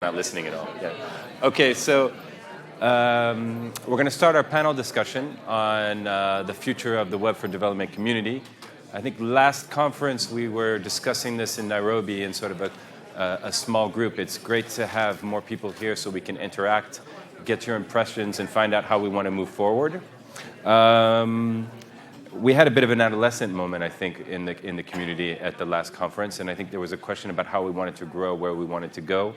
Not listening at all. Yeah. Okay, so we're going to start our panel discussion on the future of the Web4Development community. I think last conference we were discussing this in Nairobi in sort of a small group. It's great to have more people here so we can interact, get your impressions, and find out how we want to move forward. We had a bit of an adolescent moment, I think, in the community at the last conference, and I think there was a question about how we wanted to grow, where we wanted to go.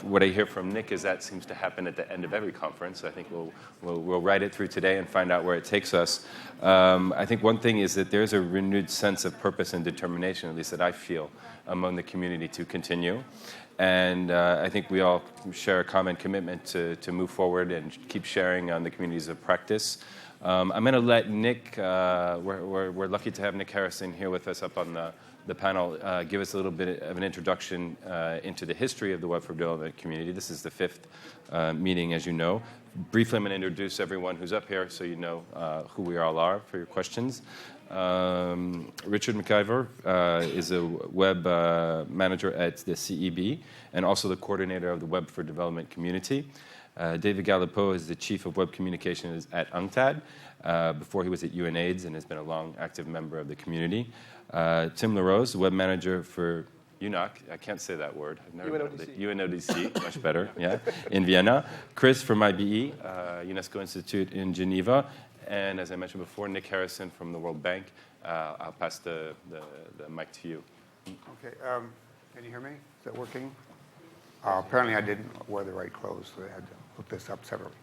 What I hear from Nick is that seems to happen at the end of every conference. I think we'll ride it through today and find out where it takes us. I think one thing is that there's a renewed sense of purpose and determination, at least that I feel, among the community to continue. And I think we all share a common commitment to move forward and keep sharing on the communities of practice. I'm going to let Nick, we're lucky to have Nick Harrison here with us up on the panel, give us a little bit of an introduction into the history of the Web4Development community. This is the fifth meeting, as you know. Briefly, I'm going to introduce everyone who's up here so you know who we all are for your questions. Richard McIver is a web manager at the CEB and also the coordinator of the Web4Development community. David Galipeau is the Chief of Web Communications at UNCTAD. Before he was at UNAIDS and has been a long active member of the community. Tim LaRose, Web Manager for UNOC, I can't say that word. UNODC, much better, yeah, in Vienna. Chris from IBE, UNESCO Institute in Geneva. And as I mentioned before, Nick Harrison from the World Bank. I'll pass the mic to you. Okay, can you hear me? Is that working? Apparently I didn't wear the right clothes, so I had to look this up separately.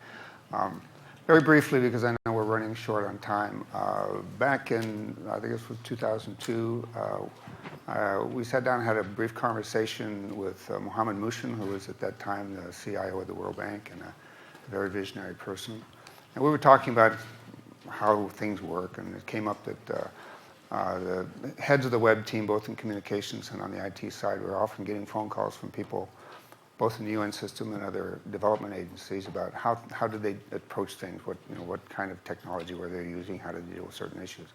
Very briefly, because I know we're running short on time, back in, I think this was 2002, we sat down and had a brief conversation with Mohammed Mushin, who was at that time the CIO of the World Bank and a very visionary person. And we were talking about how things work, and it came up that the heads of the web team, both in communications and on the IT side, were often getting phone calls from people both in the UN system and other development agencies about how did they approach things, what kind of technology were they using, how to deal with certain issues.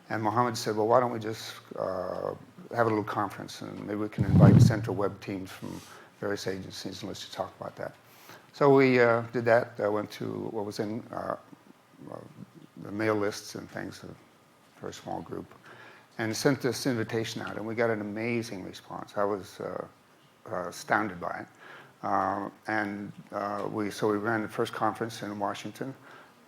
And Mohammed said, well, why don't we just have a little conference, and maybe we can invite central web teams from various agencies, and let's just talk about that. So we did that. I went to what was in the mail lists and things for a small group, and sent this invitation out, and we got an amazing response. I was astounded by it. So we ran the first conference in Washington,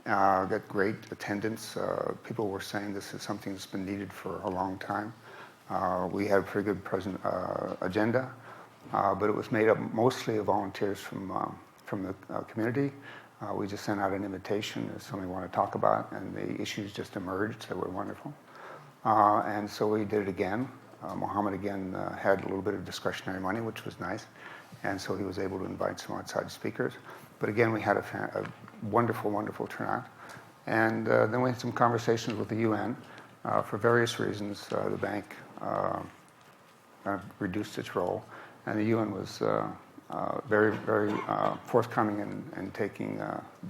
got great attendance. People were saying this is something that's been needed for a long time. We had a pretty good agenda, but it was made up mostly of volunteers from the community. We just sent out an invitation as something we want to talk about, and the issues just emerged that were wonderful. And so we did it again. Mohammed again had a little bit of discretionary money, which was nice, and so he was able to invite some outside speakers. But again, we had a wonderful, wonderful turnout. And then we had some conversations with the UN. For various reasons, the bank reduced its role, and the UN was very, very forthcoming in taking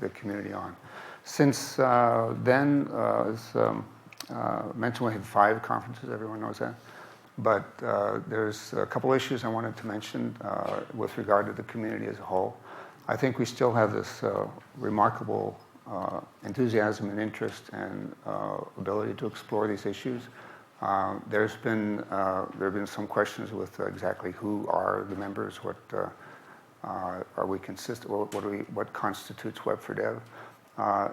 the community on. Since then, as mentioned, we had 5 conferences, everyone knows that. But there's a couple issues I wanted to mention with regard to the community as a whole. I think we still have this remarkable enthusiasm and interest and ability to explore these issues. There have been some questions with exactly who are the members, what are we consistent, what constitutes Web4Dev.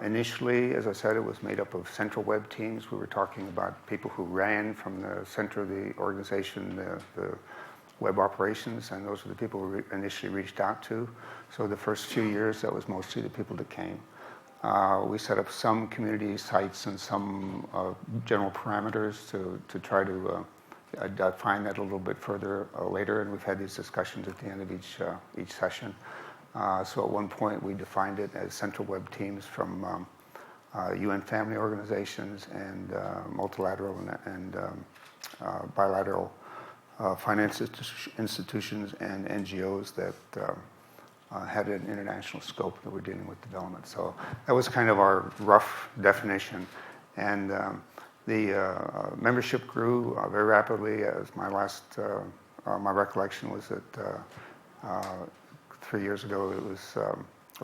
Initially, as I said, it was made up of central web teams. We were talking about people who ran from the center of the organization, the web operations, and those were the people we initially reached out to. So the first few years, that was mostly the people that came. We set up some community sites and some general parameters to try to define that a little bit further later, and we've had these discussions at the end of each session. So at one point, we defined it as central web teams from UN family organizations and multilateral and bilateral finance institutions and NGOs that had an international scope that were dealing with development. So that was kind of our rough definition. And the membership grew very rapidly. As my recollection was that 3 years ago, it was,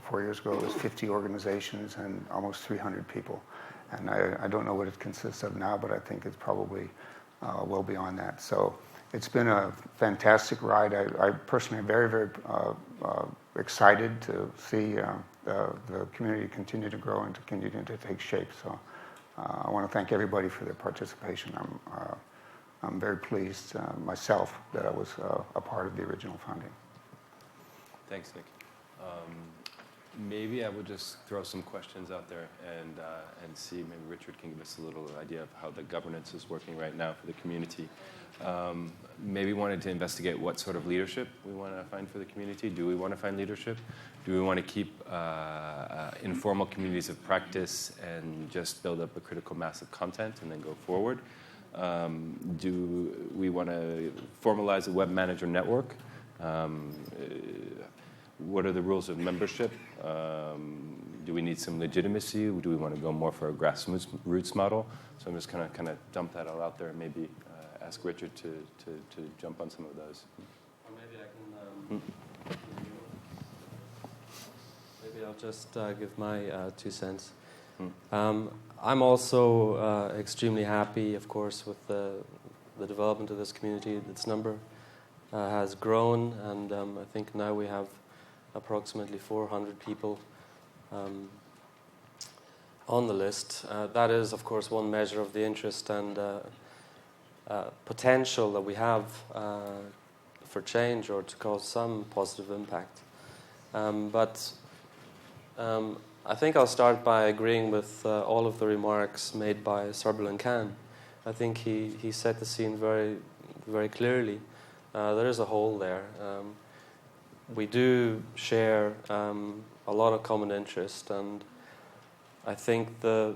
4 years ago, it was 50 organizations and almost 300 people. And I don't know what it consists of now, but I think it's probably well beyond that. So it's been a fantastic ride. I personally am very, very excited to see the community continue to grow and to continue to take shape. So I want to thank everybody for their participation. I'm very pleased myself that I was a part of the original founding. Thanks, Nick. Maybe I would just throw some questions out there and see, maybe Richard can give us a little idea of how the governance is working right now for the community. Maybe wanted to investigate what sort of leadership we want to find for the community. Do we want to find leadership? Do we want to keep informal communities of practice and just build up a critical mass of content and then go forward? Do we want to formalize a web manager network? What are the rules of membership? Do we need some legitimacy? Do we want to go more for a grassroots model? So I'm just kind of dump that all out there and maybe ask Richard to jump on some of those. Or maybe I can. Maybe I'll just give my 2 cents. I'm also extremely happy, of course, with the development of this community. Its number has grown, and I think now we have approximately 400 people on the list. That is, of course, one measure of the interest and potential that we have for change or to cause some positive impact. But I think I'll start by agreeing with all of the remarks made by Sarbulan Khan. I think he set the scene very, very clearly. There is a hole there. We do share a lot of common interest, and I think the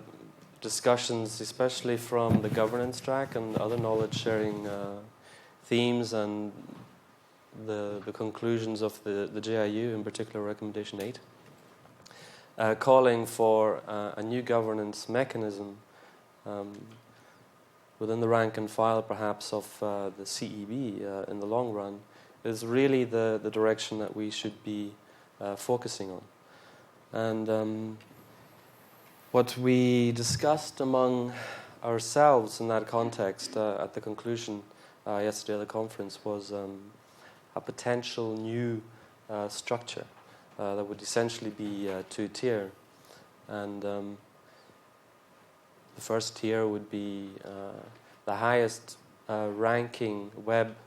discussions, especially from the governance track and other knowledge-sharing themes and the conclusions of the GIU, in particular Recommendation 8, calling for a new governance mechanism within the rank and file, perhaps, of the CEB in the long run, is really the direction that we should be focusing on. And what we discussed among ourselves in that context at the conclusion yesterday of the conference was a potential new structure that would essentially be 2-tier. And the first tier would be the highest ranking web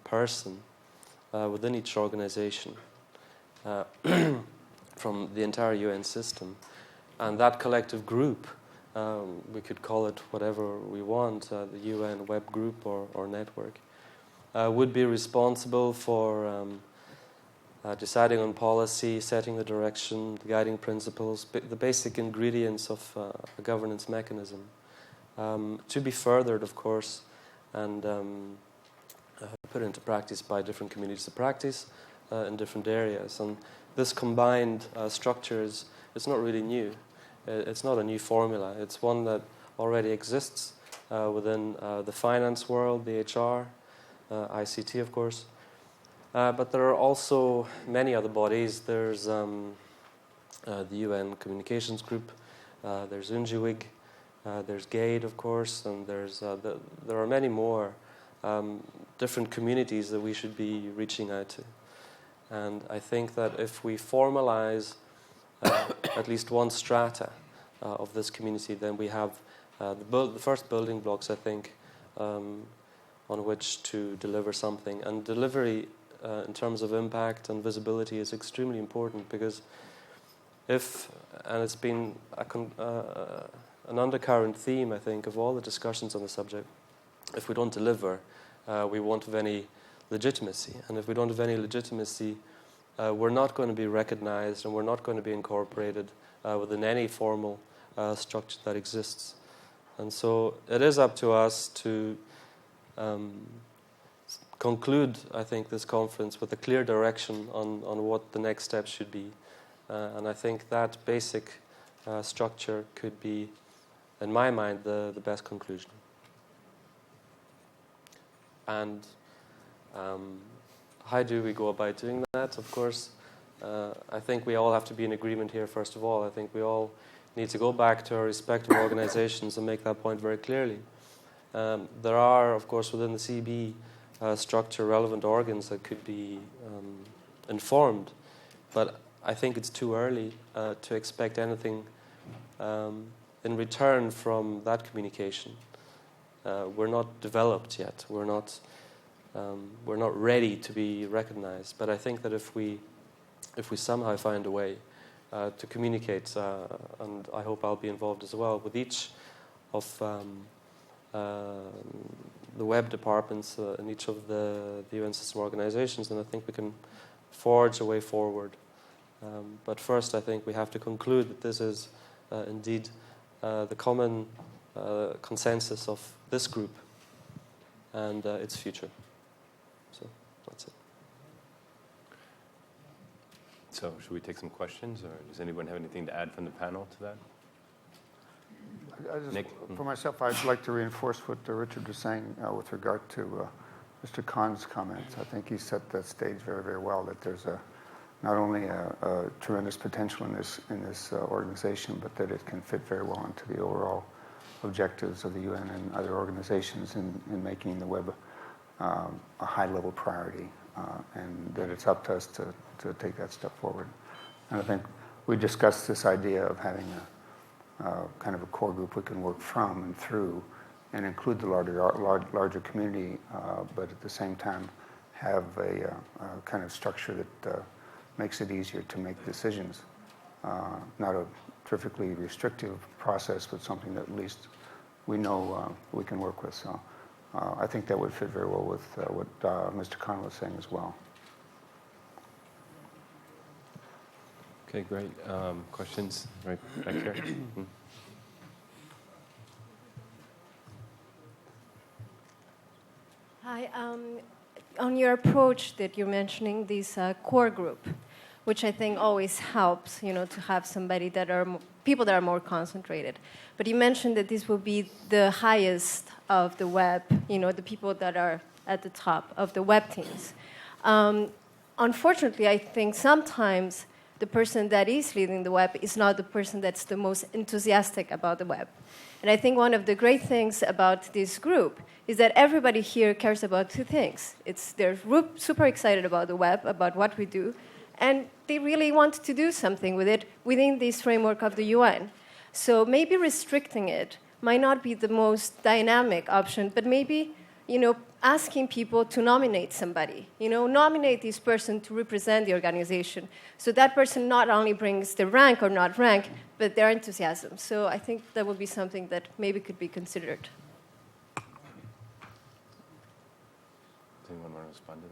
person within each organization from the entire UN system. And that collective group, we could call it whatever we want, the UN web group or network, would be responsible for deciding on policy, setting the direction, the guiding principles, the basic ingredients of a governance mechanism, to be furthered, of course, and put into practice by different communities of practice in different areas. And this combined structure it's not really new. It's not a new formula. It's one that already exists within the finance world, the HR, ICT, of course. But there are also many other bodies. There's the UN Communications Group, there's UNGWIG, there's GAID, of course, and there are many more different communities that we should be reaching out to. And I think that if we formalize at least one strata of this community, then we have the first building blocks, I think, on which to deliver something. And delivery in terms of impact and visibility is extremely important, because and it's been an undercurrent theme, I think, of all the discussions on the subject, if we don't deliver, we won't have any legitimacy. And if we don't have any legitimacy, we're not going to be recognized and we're not going to be incorporated within any formal structure that exists. And so it is up to us to conclude, I think, this conference with a clear direction on what the next steps should be. And I think that basic structure could be, in my mind, the best conclusion. how do we go about doing that? Of course, I think we all have to be in agreement here, first of all. I think we all need to go back to our respective organizations and make that point very clearly. There are, of course, within the CB structure, relevant organs that could be informed, but I think it's too early to expect anything in return from that communication. We're not developed yet. We're not ready to be recognized. But I think that if we somehow find a way to communicate, and I hope I'll be involved as well with each of the web departments in each of the UN system organizations, then I think we can forge a way forward. But first, I think we have to conclude that this is indeed the common consensus of this group and its future. So that's it. So should we take some questions, or does anyone have anything to add from the panel to that? Nick? For myself, I'd like to reinforce what Richard was saying with regard to Mr. Khan's comments. I think he set the stage very, very well, that there's not only a tremendous potential in this organization, but that it can fit very well into the overall objectives of the UN and other organizations in making the web a high-level priority, and that it's up to us to take that step forward. And I think we discussed this idea of having a kind of a core group we can work from and through and include the larger community, but at the same time have a kind of structure that makes it easier to make decisions. Not a terrifically restrictive process, but something that at least we know we can work with. So I think that would fit very well with what Mr. Khan was saying as well. Okay, great. Questions right back here? Hi. On your approach that you're mentioning, this core group, which I think always helps, to have somebody people that are more concentrated. But you mentioned that this will be the highest of the web, the people that are at the top of the web teams. Unfortunately, I think sometimes the person that is leading the web is not the person that's the most enthusiastic about the web. And I think one of the great things about this group is that everybody here cares about two things. They're super excited about the web, about what we do, and they really want to do something with it within this framework of the UN. So maybe restricting it might not be the most dynamic option, but maybe, asking people to nominate somebody, nominate this person to represent the organization. So that person not only brings the rank or not rank, but their enthusiasm. So I think that would be something that maybe could be considered. Does anyone want to respond to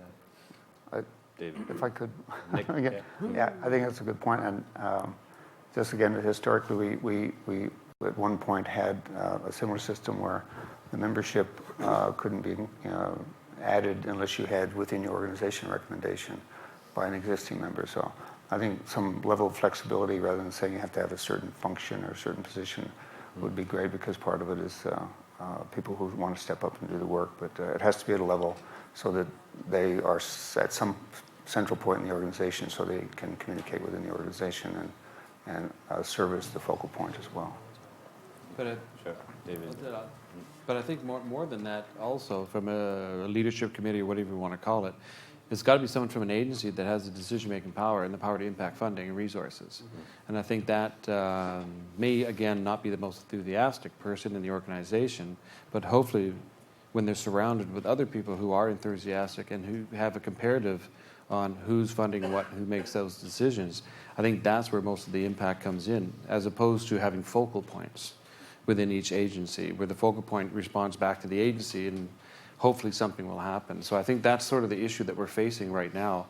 that? David. If I could. Nick? Yeah, I think that's a good point. And just again, historically, we at one point had a similar system where the membership couldn't be added unless you had within your organization a recommendation by an existing member. So I think some level of flexibility rather than saying you have to have a certain function or a certain position would be great, because part of it is people who want to step up and do the work, but it has to be at a level so that they are at some central point in the organization so they can communicate within the organization and serve as the focal point as well. But Sure, David. But I think more than that, also from a leadership committee or whatever you want to call it, it's got to be someone from an agency that has the decision-making power and the power to impact funding and resources. And I think that may, again, not be the most enthusiastic person in the organization, but hopefully when they're surrounded with other people who are enthusiastic and who have a comparative on who's funding what, who makes those decisions, I think that's where most of the impact comes in, as opposed to having focal points within each agency, where the focal point responds back to the agency and hopefully something will happen. So I think that's sort of the issue that we're facing right now,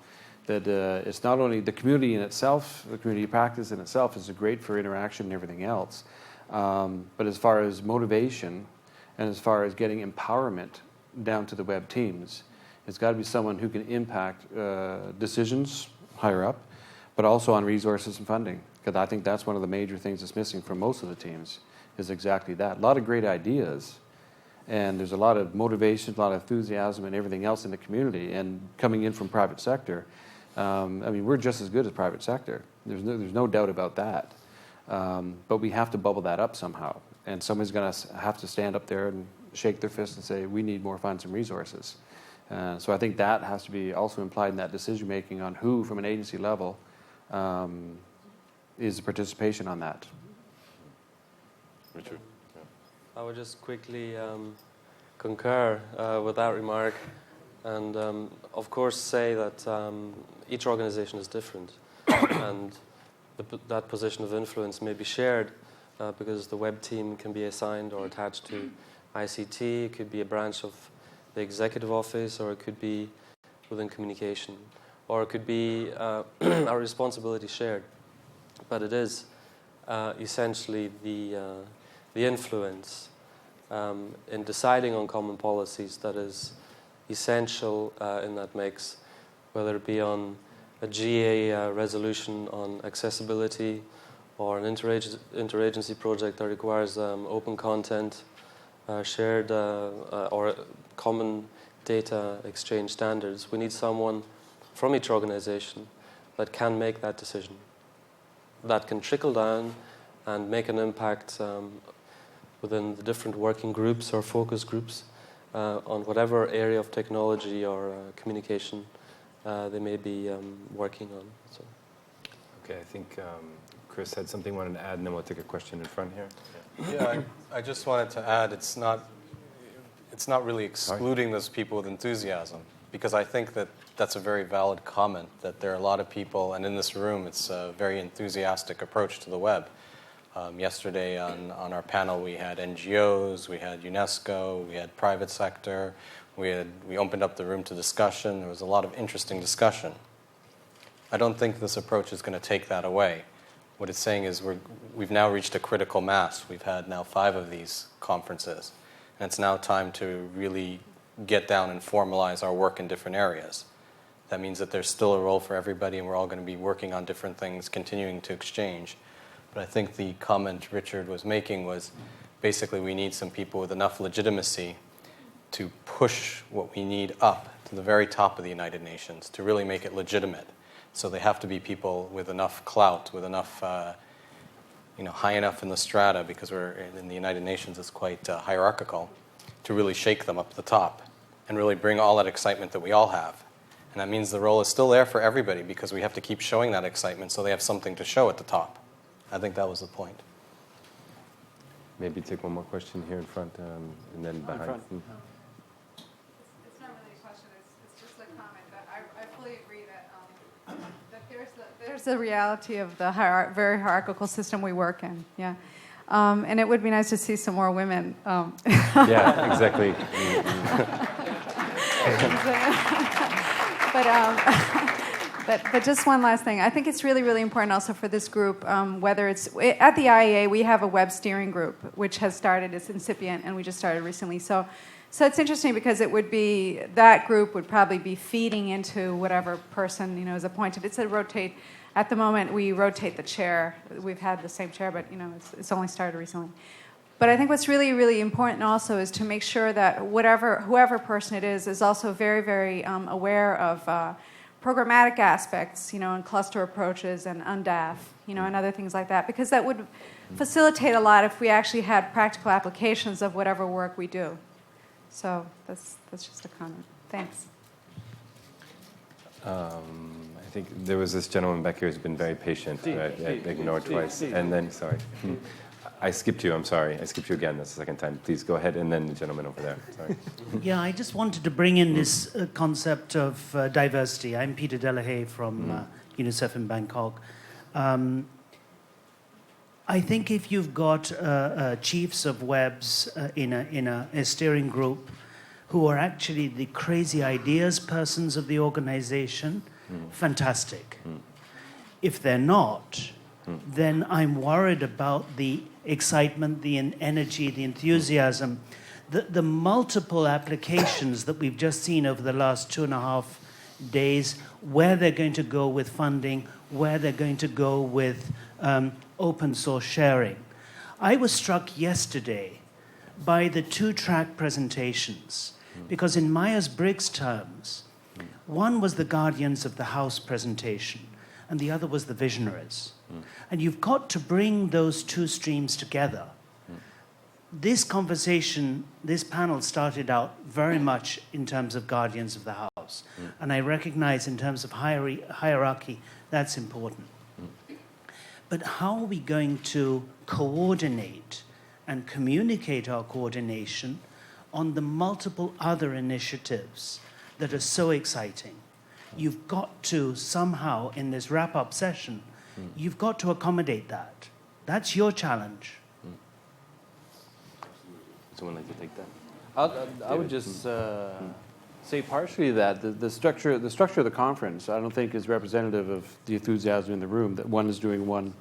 that it's not only the community in itself, the community practice in itself is great for interaction and everything else, but as far as motivation and as far as getting empowerment down to the web teams, it's got to be someone who can impact decisions higher up, but also on resources and funding, because I think that's one of the major things that's missing from most of the teams, is exactly that. A lot of great ideas, And there's a lot of motivation, a lot of enthusiasm and everything else in the community. And coming in from private sector, I mean, we're just as good as private sector. There's no doubt about that. But we have to bubble that up somehow. And someone's going to have to stand up there and shake their fist and say, we need more funds and resources. So I think that has to be also implied in that decision making on who, from an agency level, is the participation on that. Richard? I would just quickly concur with that remark, and of course say that each organization is different, and that position of influence may be shared because the web team can be assigned or attached to ICT, it could be a branch of the executive office, or it could be within communication, or it could be our responsibility shared. But it is essentially the influence in deciding on common policies that is essential in that mix, whether it be on a GA resolution on accessibility or an interagency project that requires open content, shared or common data exchange standards. We need someone from each organization that can make that decision, that can trickle down and make an impact within the different working groups or focus groups on whatever area of technology or communication they may be working on. So. Okay, I think Chris had something he wanted to add, and then we'll take a question in front here. Yeah, I just wanted to add, it's not really excluding those people with enthusiasm, because I think that that's a very valid comment, that there are a lot of people, and in this room it's a very enthusiastic approach to the web. Yesterday on our panel we had NGOs, we had UNESCO, we had private sector, we opened up the room to discussion. There was a lot of interesting discussion. I don't think this approach is going to take that away. What it's saying is we've now reached a critical mass. We've had now 5 of these conferences, and it's now time to really get down and formalize our work in different areas. That means that there's still a role for everybody, and we're all going to be working on different things, continuing to exchange. But I think the comment Richard was making was basically we need some people with enough legitimacy to push what we need up to the very top of the United Nations to really make it legitimate. So they have to be people with enough clout, with enough, high enough in the strata, because we're in the United Nations is quite hierarchical, to really shake them up the top and really bring all that excitement that we all have. And that means the role is still there for everybody, because we have to keep showing that excitement so they have something to show at the top. I think that was the point. Maybe take one more question here in front, and then behind. It's not really a question, it's just a comment. That I fully agree that there's the reality of the very hierarchical system we work in, yeah. And it would be nice to see some more women. Yeah, exactly. But just one last thing. I think it's really, really important also for this group, whether it's at the IEA, we have a web steering group, which has started, it's incipient, and we just started recently. So it's interesting because it would be, that group would probably be feeding into whatever person, is appointed. It's a rotate. At the moment, we rotate the chair. We've had the same chair, but, it's only started recently. But I think what's really, really important also is to make sure that whoever person it is also very, very aware of programmatic aspects, and cluster approaches and UNDAF, and other things like that, because that would facilitate a lot if we actually had practical applications of whatever work we do. So that's just a comment. Thanks. I think there was this gentleman back here who's been very patient. Ignored twice. And then, sorry. I skipped you, I'm sorry. I skipped you again, that's the second time. Please go ahead, and then the gentleman over there. Sorry. Yeah, I just wanted to bring in this concept of diversity. I'm Peter Delahaye from UNICEF in Bangkok. I think if you've got chiefs of webs in a steering group who are actually the crazy ideas persons of the organization, fantastic. If they're not, then I'm worried about the excitement, the energy, the enthusiasm, the multiple applications that we've just seen over the last 2.5 days, where they're going to go with funding, where they're going to go with open source sharing. I was struck yesterday by the two-track presentations. Because in Myers-Briggs terms, one was the guardians of the house presentation, and the other was the visionaries. And you've got to bring those two streams together. This conversation, this panel started out very much in terms of guardians of the house. And I recognize in terms of hierarchy, that's important. But how are we going to coordinate and communicate our coordination on the multiple other initiatives that are so exciting? You've got to somehow, in this wrap-up session, you've got to accommodate that. That's your challenge. Someone like to take that? I would just say partially that the structure of the conference, I don't think is representative of the enthusiasm in the room, that one is doing one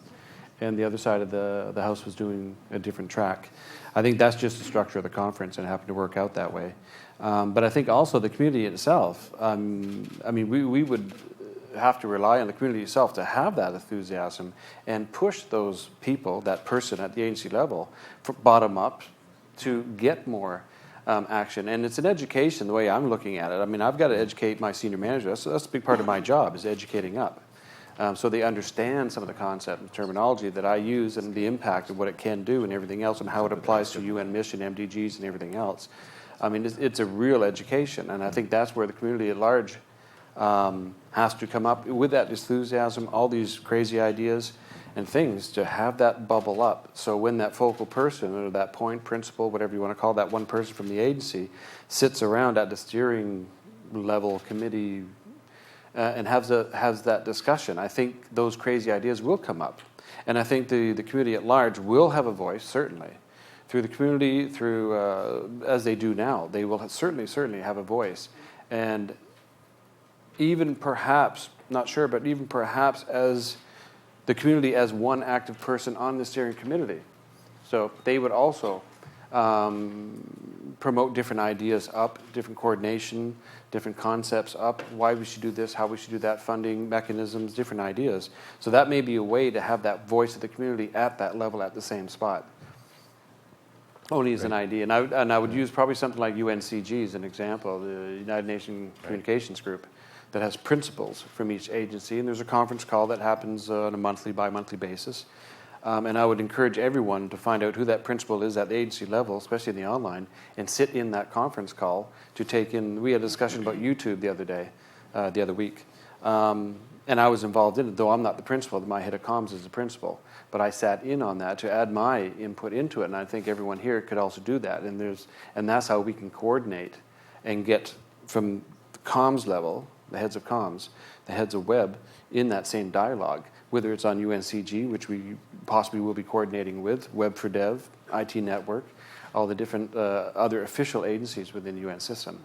and the other side of the house was doing a different track. I think that's just the structure of the conference, and it happened to work out that way. But I think also the community itself, I mean, we would have to rely on the community itself to have that enthusiasm and push those people, that person at the agency level, bottom up, to get more action. And it's an education, the way I'm looking at it. I mean, I've got to educate my senior manager. That's a big part of my job, is educating up. So they understand some of the concept and terminology that I use and the impact of what it can do and everything else and how it applies to UN mission, MDGs, and everything else. I mean, it's a real education, and I think that's where the community at large has to come up with that enthusiasm, all these crazy ideas and things, to have that bubble up. So when that focal person or that point principal, whatever you want to call that one person from the agency, sits around at the steering level committee and has that discussion, I think those crazy ideas will come up. And I think the community at large will have a voice, certainly. Through the community, through as they do now, they will certainly have a voice. And even perhaps, not sure, but even perhaps as the community as one active person on the steering committee. So they would also promote different ideas up, different coordination, different concepts up, why we should do this, how we should do that, funding mechanisms, different ideas. So that may be a way to have that voice of the community at that level, at the same spot. Only as an idea. And I would use probably something like UNCG as an example, the United Nations Communications Group, that has principals from each agency. And there's a conference call that happens on a monthly, bi-monthly basis. And I would encourage everyone to find out who that principal is at the agency level, especially in the online, and sit in that conference call to take in. We had a discussion about YouTube the other week. And I was involved in it, though I'm not the principal. My head of comms is the principal. But I sat in on that to add my input into it, and I think everyone here could also do that. And that's how we can coordinate and get from the comms level, the heads of comms, the heads of web, in that same dialogue, whether it's on UNCG, which we possibly will be coordinating with, Web4Dev, IT Network, all the different other official agencies within the UN system.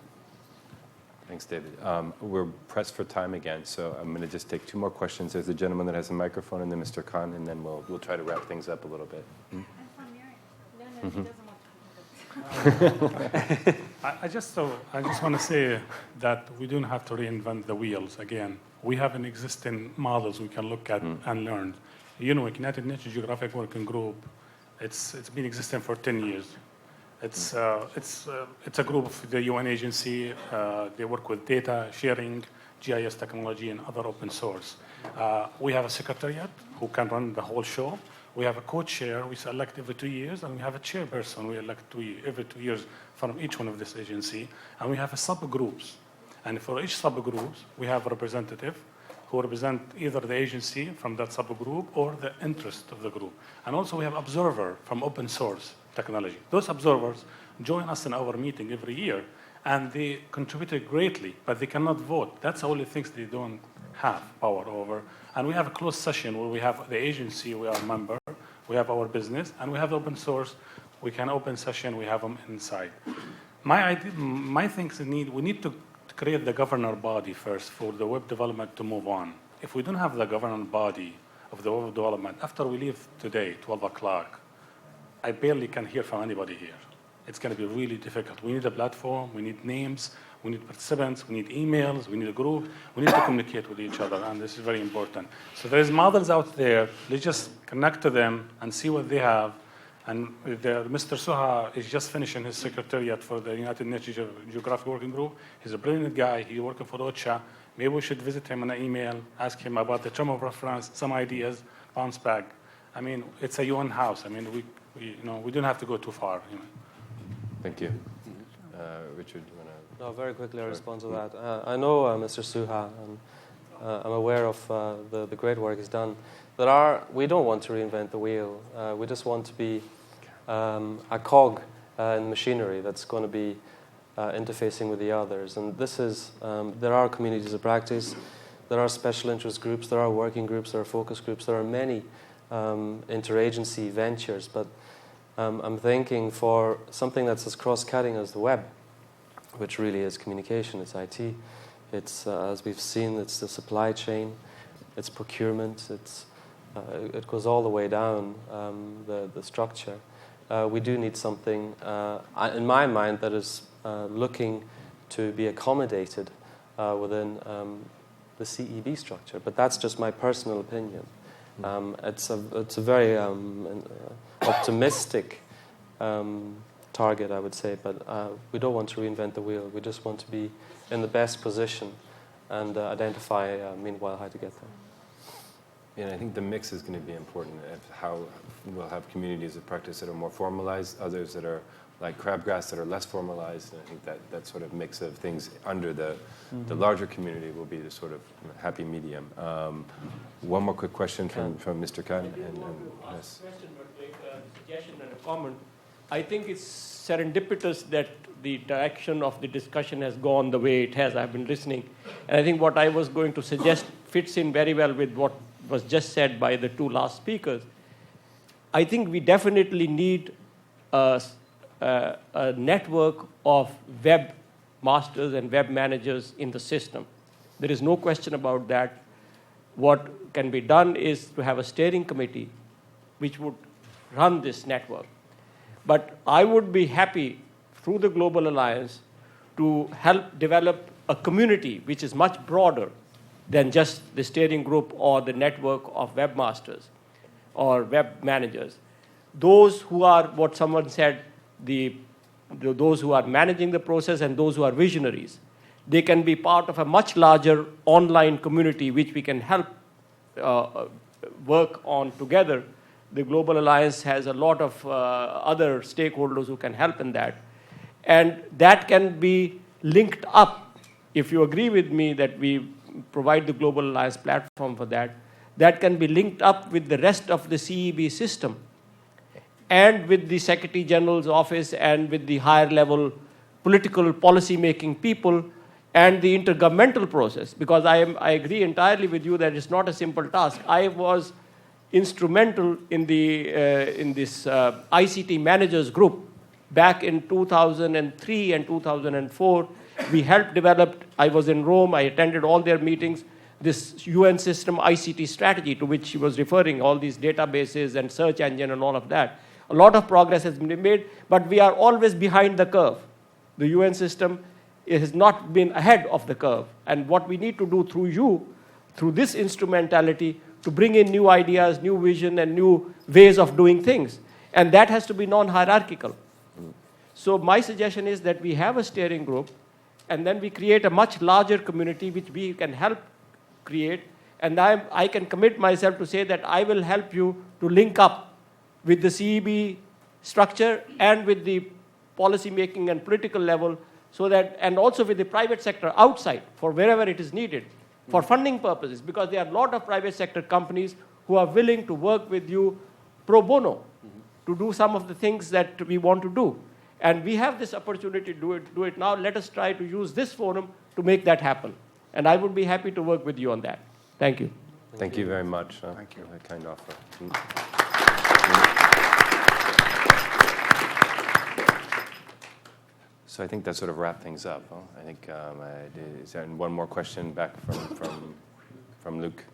Thanks, David. We're pressed for time again, so I'm going to just take two more questions. There's a gentleman that has a microphone, and then Mr. Khan, and then we'll try to wrap things up a little bit. I just want to say that we don't have to reinvent the wheels again. We have an existing models we can look at and learn. United Nations Geographic Working Group, it's been existing for 10 years. It's a group of the UN agency. They work with data sharing, GIS technology, and other open source. We have a secretariat who can run the whole show. We have a co-chair we select every 2 years, and we have a chairperson we elect every 2 years from each one of this agency. And we have a subgroups. And for each subgroups, we have a representative who represent either the agency from that subgroup or the interest of the group. And also we have observer from open source technology. Those observers join us in our meeting every year, and they contributed greatly, but they cannot vote. That's the only things they don't have power over. And we have a closed session where we have the agency, we are a member, we have our business, and we have open source. We can open session, we have them inside. My things we need to create the governor body first for the web development to move on. If we don't have the governor body of the web development, after we leave today, 12 o'clock, I barely can hear from anybody here. It's going to be really difficult. We need a platform, we need names, we need participants, we need emails, we need a group, we need to communicate with each other, and this is very important. So there's models out there, let's just connect to them and see what they have, And Mr. Suha is just finishing his secretariat for the United Nations Geographic Working Group. He's a brilliant guy. He's working for OCHA. Maybe we should visit him in an email, ask him about the term of reference, some ideas, bounce back. I mean, it's a UN house. I mean, we don't have to go too far. Thank you. Richard, do you want to? No, very quickly I'll respond to that. I know Mr. Suha, and I'm aware of the great work he's done. We don't want to reinvent the wheel. We just want to be a cog in machinery that's going to be interfacing with the others. And this is, there are communities of practice, there are special interest groups, there are working groups, there are focus groups, there are many interagency ventures, but I'm thinking for something that's as cross-cutting as the web, which really is communication, it's IT, it's, as we've seen, it's the supply chain, it's procurement, it goes all the way down the structure. We do need something, in my mind, that is looking to be accommodated within the CEB structure. But that's just my personal opinion. It's a very optimistic target, I would say, but we don't want to reinvent the wheel. We just want to be in the best position and identify, meanwhile, how to get there. Yeah, I think the mix is going to be important. How we'll have communities of practice that are more formalized, others that are like crabgrass that are less formalized. And I think that sort of mix of things under the larger community will be the sort of happy medium. One more quick question from Mr. Khan. Yes. Question, but like a suggestion and a comment. I think it's serendipitous that the direction of the discussion has gone the way it has. I've been listening. And I think what I was going to suggest fits in very well with what was just said by the two last speakers. I think we definitely need a network of web masters and web managers in the system. There is no question about that. What can be done is to have a steering committee which would run this network. But I would be happy, through the Global Alliance, to help develop a community which is much broader than just the steering group or the network of webmasters or web managers. Those who are, what someone said, those who are managing the process and those who are visionaries, they can be part of a much larger online community which we can help work on together. The Global Alliance has a lot of other stakeholders who can help in that. And that can be linked up, if you agree with me that we provide the Global Alliance platform for that, that can be linked up with the rest of the CEB system and with the Secretary General's office and with the higher level political policy making people and the intergovernmental process. Because I agree entirely with you that it's not a simple task. I was instrumental in this ICT managers group back in 2003 and 2004. We helped develop, I was in Rome, I attended all their meetings, this UN system ICT strategy to which he was referring, all these databases and search engine and all of that. A lot of progress has been made, but we are always behind the curve. The UN system has not been ahead of the curve. And what we need to do through you, through this instrumentality, to bring in new ideas, new vision, and new ways of doing things. And that has to be non-hierarchical. So my suggestion is that we have a steering group, and then we create a much larger community which we can help create. And I can commit myself to say that I will help you to link up with the CEB structure and with the policy making and political level, so that, and also with the private sector outside for wherever it is needed for funding purposes, because there are a lot of private sector companies who are willing to work with you pro bono to do some of the things that we want to do. And we have this opportunity to do it now. Let us try to use this forum to make that happen. And I would be happy to work with you on that. Thank you. Thank you very much. Thank you. For that kind offer. So I think that sort of wrapped things up. Huh? I think, is there one more question back from Luc?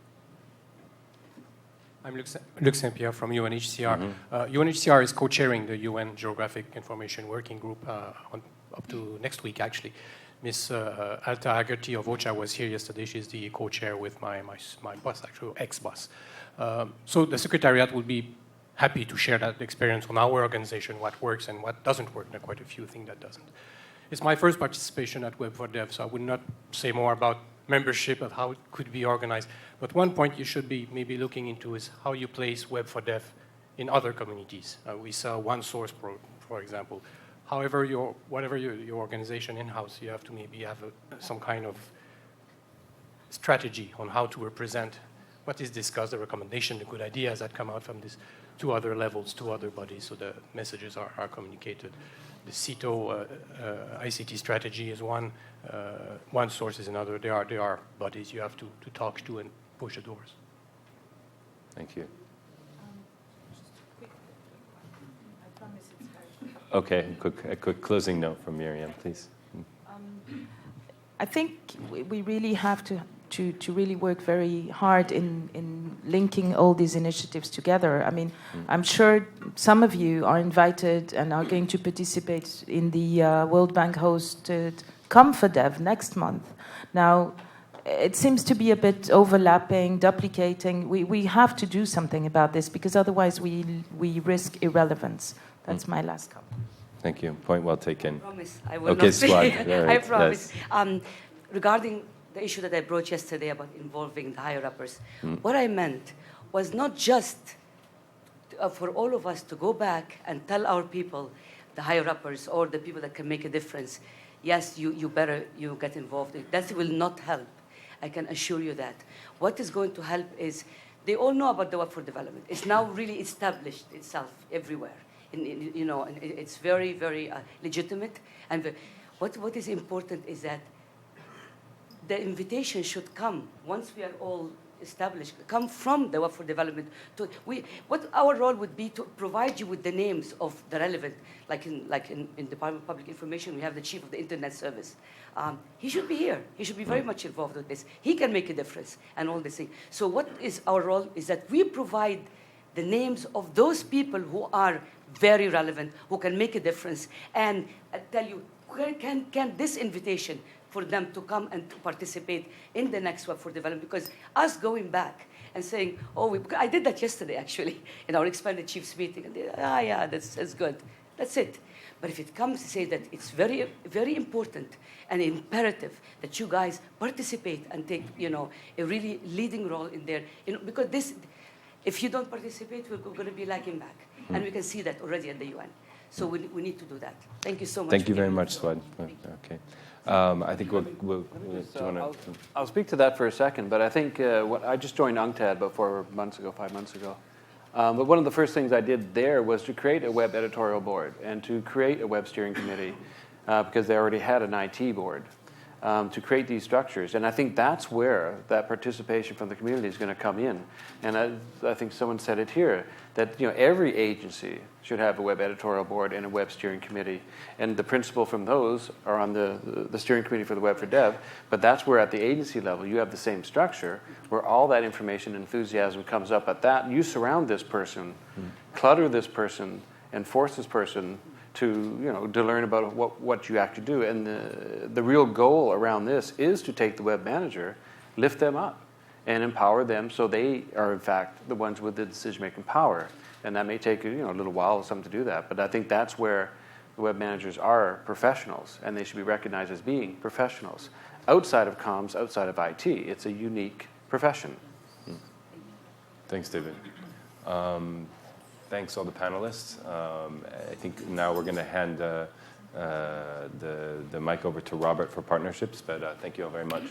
I'm Luc Saint-Pierre from UNHCR. UNHCR is co-chairing the UN Geographic Information Working Group up to next week, actually. Ms. Alta Agati of OCHA was here yesterday. She's the co-chair with my boss, actually, ex-boss. So the Secretariat will be happy to share that experience on our organization, what works and what doesn't work. There are quite a few things that doesn't. It's my first participation at Web4Dev, so I would not say more about membership of how it could be organized. But one point you should be maybe looking into is how you place Web4Dev in other communities. We saw OneSource, for example. However, whatever your organization in-house, you have to maybe have some kind of strategy on how to represent what is discussed, the recommendation, the good ideas that come out from this to other levels, to other bodies, so the messages are communicated. The CETO ICT strategy is one source is another. There are bodies you have to talk to and push the doors. Thank you. Okay, a quick closing note from Miriam, please. I think we really have to really work very hard in linking all these initiatives together. I mean, I'm sure some of you are invited and are going to participate in the World Bank hosted Web4Dev next month. Now, it seems to be a bit overlapping, duplicating. We have to do something about this because otherwise we risk irrelevance. That's my last comment. Thank you. Point well taken. I promise I will not speak. Right. I promise. Yes. Regarding the issue that I brought yesterday about involving the higher-uppers, what I meant was not just for all of us to go back and tell our people, the higher-uppers or the people that can make a difference, yes, you get involved. That will not help. I can assure you that. What is going to help is they all know about the Web4Dev. It's now really established itself everywhere. It's very, very legitimate. And what is important is that the invitation should come once we are all established, come from the Web4Dev. What our role would be to provide you with the names of the relevant, like in Department of Public Information, we have the chief of the Internet Service. He should be here. He should be very much involved with this. He can make a difference and all these things. So what is our role is that we provide the names of those people who are very relevant, who can make a difference, and tell you, can this invitation for them to come and to participate in the next Web4Dev, because us going back and saying, I did that yesterday actually in our expanded chiefs meeting, and yeah, that's good, that's it. But if it comes to say that it's very, very important and imperative that you guys participate and take, a really leading role in there, because this, if you don't participate, we're going to be lagging back, and we can see that already at the UN. So we need to do that. Thank you so much. Thank you very much, Swad. Okay. I think I'll speak to that for a second, but I think I just joined UNCTAD about 5 months ago. But one of the first things I did there was to create a web editorial board and to create a web steering committee because they already had an IT board to create these structures. And I think that's where that participation from the community is going to come in. And I think someone said it here, that every agency should have a web editorial board and a web steering committee. And the principal from those are on the steering committee for the Web4Dev. But that's where at the agency level you have the same structure where all that information and enthusiasm comes up. At that, you surround this person, clutter this person, and force this person to learn about what you actually do. And the real goal around this is to take the web manager, lift them up, and empower them so they are in fact the ones with the decision-making power. And that may take a little while or something to do that, but I think that's where the web managers are professionals, and they should be recognized as being professionals. Outside of comms, outside of IT, it's a unique profession. Thanks, David. Thanks all the panelists. I think now we're going to hand the mic over to Robert for partnerships, but thank you all very much.